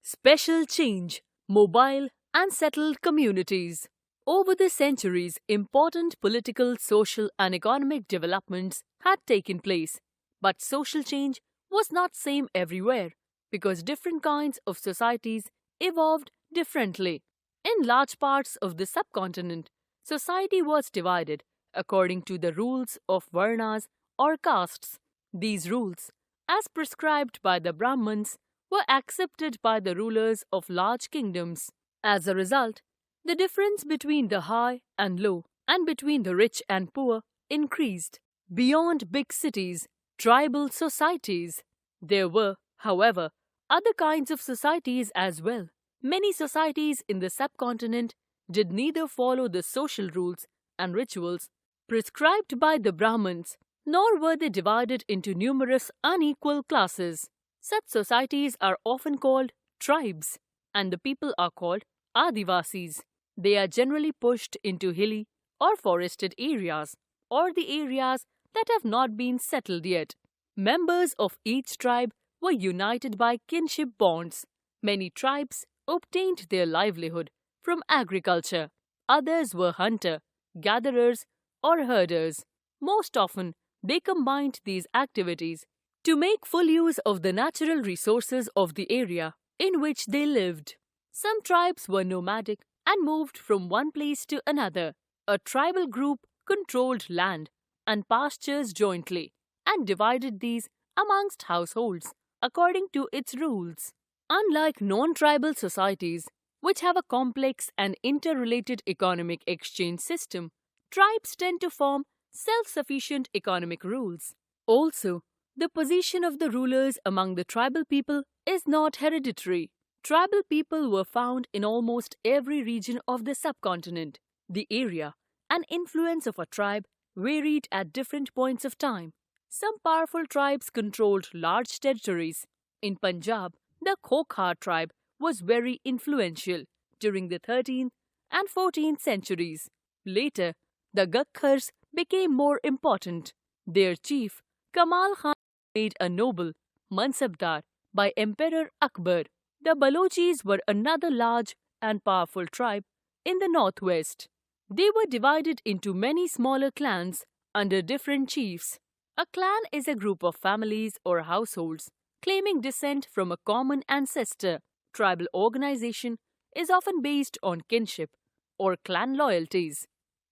Special change, mobile and settled communities. Over the centuries, important political, social and economic developments had taken place. But social change was not same everywhere because different kinds of societies evolved differently. In large parts of the subcontinent, society was divided according to the rules of varnas or castes. These rules, as prescribed by the Brahmins, were accepted by the rulers of large kingdoms. As a result, the difference between the high and low and between the rich and poor increased. Beyond big cities, tribal societies. There were, however, other kinds of societies as well. Many societies in the subcontinent did neither follow the social rules and rituals prescribed by the Brahmins, nor were they divided into numerous unequal classes. Such societies are often called tribes, and the people are called Adivasis. They are generally pushed into hilly or forested areas, or the areas that have not been settled yet. Members of each tribe were united by kinship bonds. Many tribes obtained their livelihood from agriculture. Others were hunter, gatherers, or herders. Most often, they combined these activities to make full use of the natural resources of the area in which they lived. Some tribes were nomadic and moved from one place to another. A tribal group controlled land and pastures jointly and divided these amongst households according to its rules. Unlike non-tribal societies, which have a complex and interrelated economic exchange system, tribes tend to form self-sufficient economic rules. Also, the position of the rulers among the tribal people is not hereditary. Tribal people were found in almost every region of the subcontinent. The area and influence of a tribe varied at different points of time. Some powerful tribes controlled large territories. In Punjab, the Khokhar tribe was very influential during the 13th and 14th centuries. Later, the Gakhars became more important. Their chief, Kamal Khan, made a noble Mansabdar by Emperor Akbar. The Balochis were another large and powerful tribe in the northwest. They were divided into many smaller clans under different chiefs. A clan is a group of families or households claiming descent from a common ancestor. Tribal organization is often based on kinship or clan loyalties.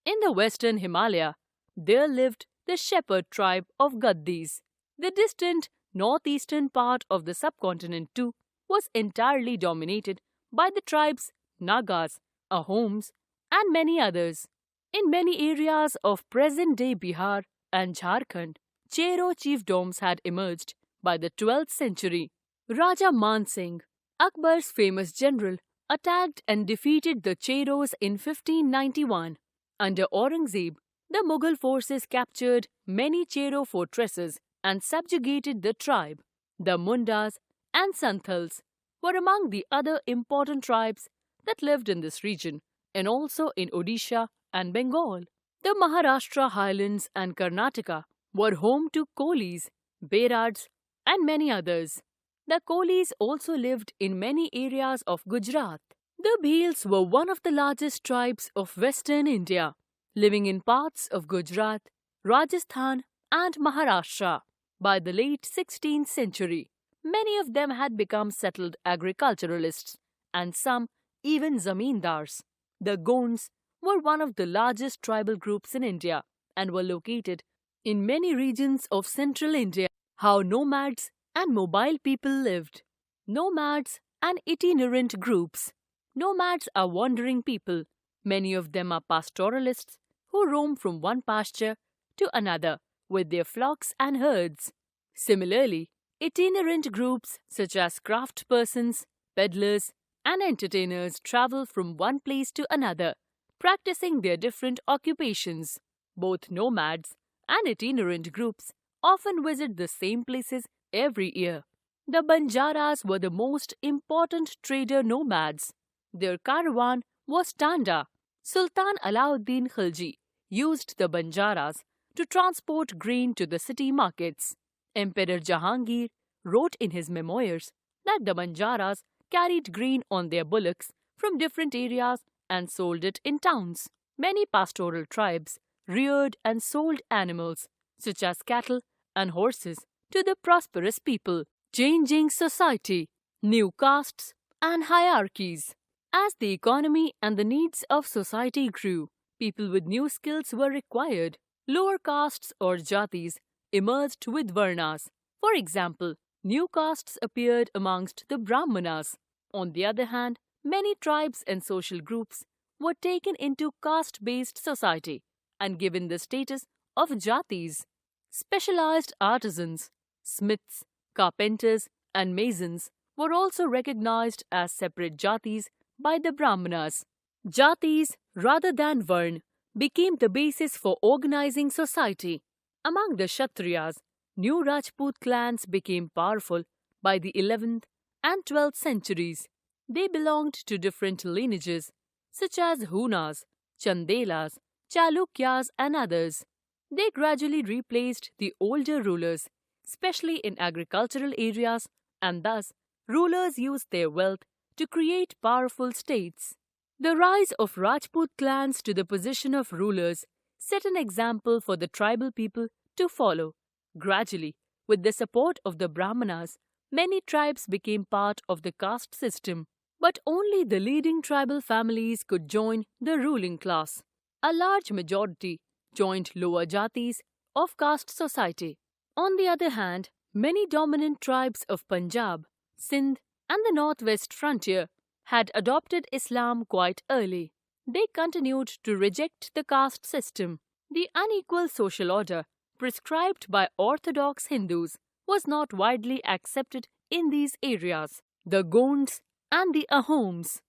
In the western Himalaya, there lived the shepherd tribe of Gaddis. The distant northeastern part of the subcontinent too was entirely dominated by the tribes Nagas, Ahoms, and many others. In many areas of present-day Bihar and Jharkhand, Chero chiefdoms had emerged by the 12th century. Raja Man Singh, Akbar's famous general, attacked and defeated the Cheros in 1591. Under Aurangzeb, the Mughal forces captured many Chero fortresses and subjugated the tribe. The Mundas and Santhals were among the other important tribes that lived in this region and also in Odisha and Bengal. The Maharashtra highlands and Karnataka were home to Kolis, Berads, and many others. The Kolis also lived in many areas of Gujarat. The Bhils were one of the largest tribes of western India, living in parts of Gujarat, Rajasthan, and Maharashtra. By the late 16th century, many of them had become settled agriculturalists, and some even zamindars. The Goons were one of the largest tribal groups in India and were located in many regions of central India. How nomads and mobile people lived. Nomads and itinerant groups. Nomads are wandering people. Many of them are pastoralists who roam from one pasture to another with their flocks and herds. Similarly, itinerant groups such as craftspersons, peddlers, and entertainers travel from one place to another, practicing their different occupations. Both nomads and itinerant groups often visit the same places every year. The Banjaras were the most important trader nomads. Their caravan was Tanda. Sultan Alauddin Khilji used the Banjaras to transport grain to the city markets. Emperor Jahangir wrote in his memoirs that the Banjaras carried grain on their bullocks from different areas and sold it in towns. Many pastoral tribes reared and sold animals, such as cattle and horses, to the prosperous people. Changing society, new castes and hierarchies. As the economy and the needs of society grew, people with new skills were required. Lower castes or jatis emerged with varnas. For example, new castes appeared amongst the Brahmanas. On the other hand, many tribes and social groups were taken into caste-based society and given the status of jatis. Specialized artisans, smiths, carpenters and masons were also recognized as separate jatis by the Brahmanas. Jatis, rather than varn, became the basis for organizing society. Among the Kshatriyas, new Rajput clans became powerful by the 11th and 12th centuries. They belonged to different lineages, such as Hunas, Chandelas, Chalukyas and others. They gradually replaced the older rulers, especially in agricultural areas, and thus rulers used their wealth to create powerful states. The rise of Rajput clans to the position of rulers set an example for the tribal people to follow. Gradually, with the support of the Brahmanas, many tribes became part of the caste system, but only the leading tribal families could join the ruling class. A large majority joined lower jatis of caste society. On the other hand, many dominant tribes of Punjab, Sindh, and the northwest frontier had adopted Islam quite early. They continued to reject the caste system. The unequal social order prescribed by orthodox Hindus was not widely accepted in these areas. The Goons and the Ahoms.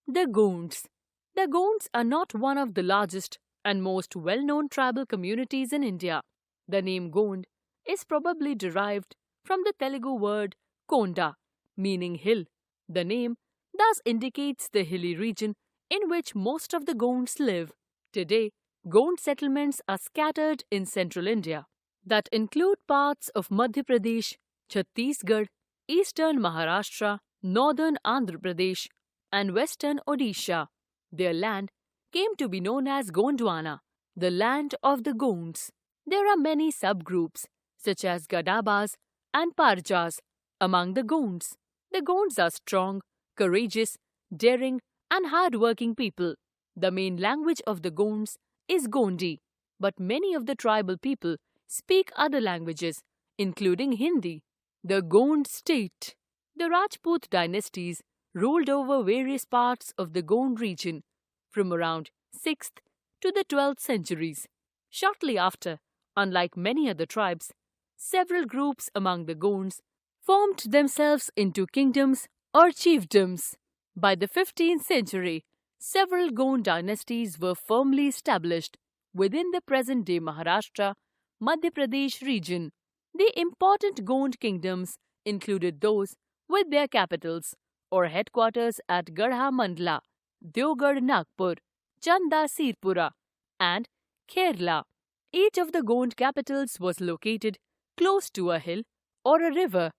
The Goons. The Goons are not one of the largest and most well-known tribal communities in India. The name Gond is probably derived from the Telugu word Konda, meaning hill. The name thus indicates the hilly region in which most of the Gonds live. Today, Gond settlements are scattered in central India that include parts of Madhya Pradesh, Chhattisgarh, eastern Maharashtra, northern Andhra Pradesh, and western Odisha. Their land came to be known as Gondwana, the land of the Gonds. There are many subgroups, such as Gadabas and Parjas, among the Gonds. The Gonds are strong, courageous, daring, and hard-working people. The main language of the Gonds is Gondi, but many of the tribal people speak other languages, including Hindi. The Gond state. The Rajput dynasties ruled over various parts of the Gond region from around 6th to the 12th centuries. Shortly after, unlike many other tribes, several groups among the Gonds formed themselves into kingdoms or chiefdoms. By the 15th century, several Gond dynasties were firmly established within the present-day Maharashtra, Madhya Pradesh region. The important Gond kingdoms included those with their capitals or headquarters at Garha Mandla, Deogarh Nagpur, Chanda Sirpura, and Kherla. Each of the Gond capitals was located close to a hill or a river.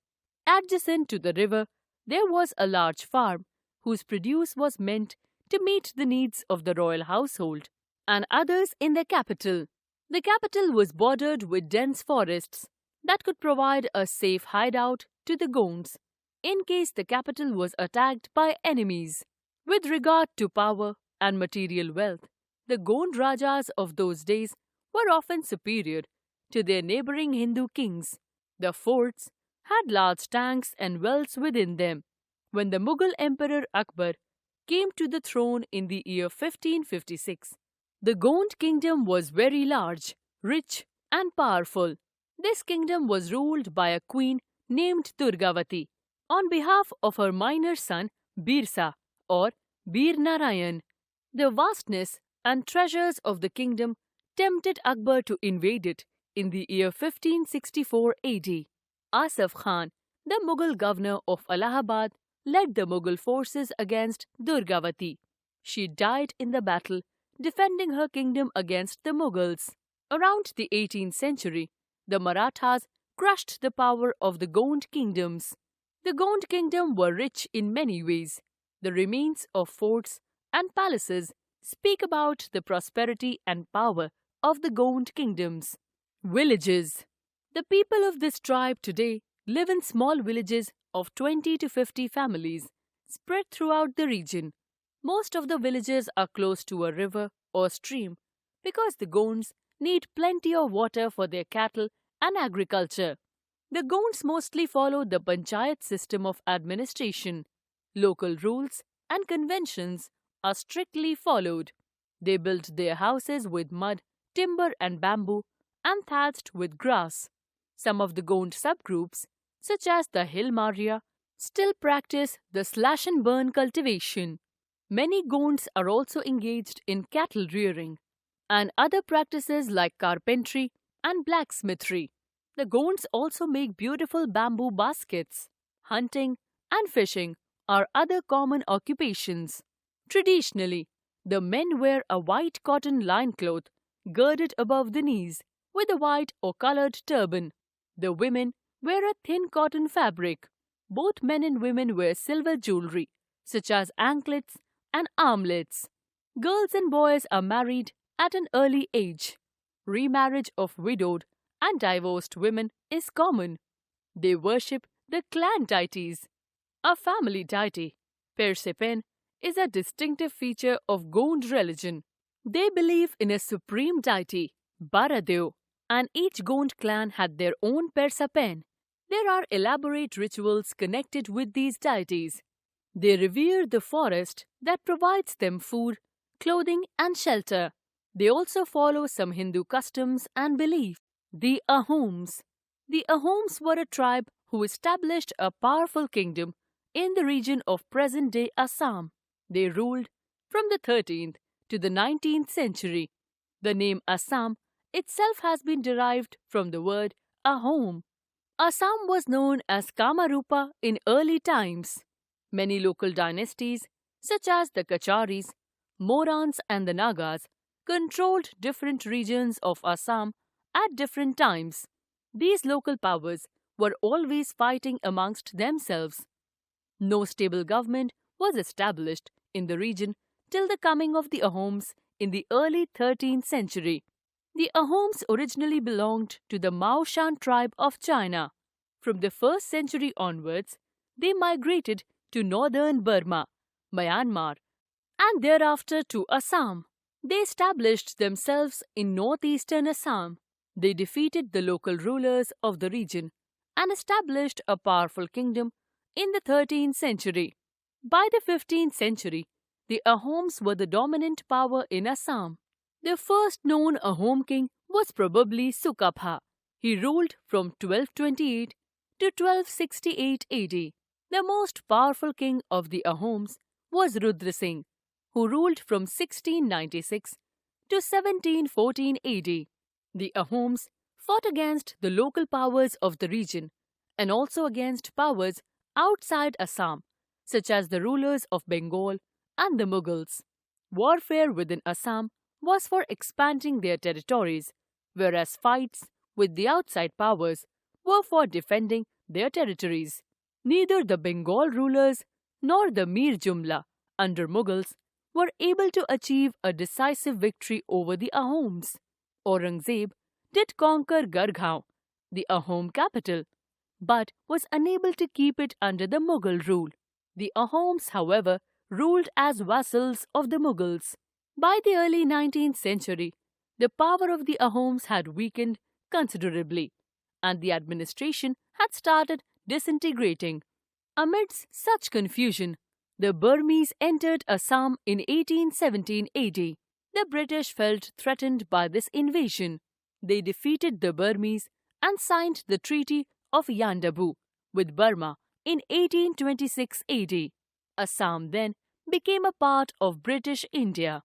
Adjacent to the river, there was a large farm whose produce was meant to meet the needs of the royal household and others in the capital. The capital was bordered with dense forests that could provide a safe hideout to the Gonds in case the capital was attacked by enemies. With regard to power and material wealth, the Gond Rajas of those days were often superior to their neighboring Hindu kings. The forts had large tanks and wells within them. When the Mughal Emperor Akbar came to the throne in the year 1556, the Gond kingdom was very large, rich and powerful. This kingdom was ruled by a queen named Durgavati on behalf of her minor son Birsa or Bir Narayan. The vastness and treasures of the kingdom tempted Akbar to invade it in the year 1564 AD. Asaf Khan, the Mughal governor of Allahabad, led the Mughal forces against Durgavati. She died in the battle, defending her kingdom against the Mughals. Around the 18th century, the Marathas crushed the power of the Gond kingdoms. The Gond kingdom were rich in many ways. The remains of forts and palaces speak about the prosperity and power of the Gond kingdoms. Villages. The people of this tribe today live in small villages of 20 to 50 families spread throughout the region. Most of the villages are close to a river or stream because the Gonds need plenty of water for their cattle and agriculture. The Gonds mostly follow the panchayat system of administration. Local rules and conventions are strictly followed. They built their houses with mud, timber and bamboo and thatched with grass. Some of the Gond subgroups, such as the Hill Maria, still practice the slash and burn cultivation. Many Gonds are also engaged in cattle rearing and other practices like carpentry and blacksmithery. The Gonds also make beautiful bamboo baskets. Hunting and fishing are other common occupations. Traditionally, the men wear a white cotton loincloth girded above the knees with a white or colored turban. The women wear a thin cotton fabric. Both men and women wear silver jewelry, such as anklets and armlets. Girls and boys are married at an early age. Remarriage of widowed and divorced women is common. They worship the clan deities. A family deity, Persepen, is a distinctive feature of Gond religion. They believe in a supreme deity, Baradeo, and each Gond clan had their own Persepen. There are elaborate rituals connected with these deities. They revere the forest that provides them food, clothing, and shelter. They also follow some Hindu customs and beliefs. The Ahoms. The Ahoms were a tribe who established a powerful kingdom in the region of present-day Assam. They ruled from the 13th to the 19th century. The name Assam itself has been derived from the word Ahom. Assam was known as Kamarupa in early times. Many local dynasties, such as the Kacharis, Morans and the Nagas, controlled different regions of Assam at different times. These local powers were always fighting amongst themselves. No stable government was established in the region till the coming of the Ahoms in the early 13th century. The Ahoms originally belonged to the Maoshan tribe of China. From the 1st century onwards, they migrated to northern Burma, Myanmar, and thereafter to Assam. They established themselves in northeastern Assam. They defeated the local rulers of the region and established a powerful kingdom in the 13th century. By the 15th century, the Ahoms were the dominant power in Assam. The first known Ahom king was probably Sukapha. He ruled from 1228 to 1268 AD. The most powerful king of the Ahoms was Rudra Singh, who ruled from 1696 to 1714 AD. The Ahoms fought against the local powers of the region and also against powers outside Assam, such as the rulers of Bengal and the Mughals. Warfare within Assam was for expanding their territories, whereas fights with the outside powers were for defending their territories. Neither the Bengal rulers nor the Mir Jumla under Mughals were able to achieve a decisive victory over the Ahoms. Aurangzeb did conquer Gargaon, the Ahom capital, but was unable to keep it under the Mughal rule. The Ahoms, however, ruled as vassals of the Mughals. By the early 19th century, the power of the Ahoms had weakened considerably, and the administration had started disintegrating. Amidst such confusion, the Burmese entered Assam in 1817 AD. The British felt threatened by this invasion. They defeated the Burmese and signed the Treaty of Yandabu with Burma in 1826 AD. Assam then became a part of British India.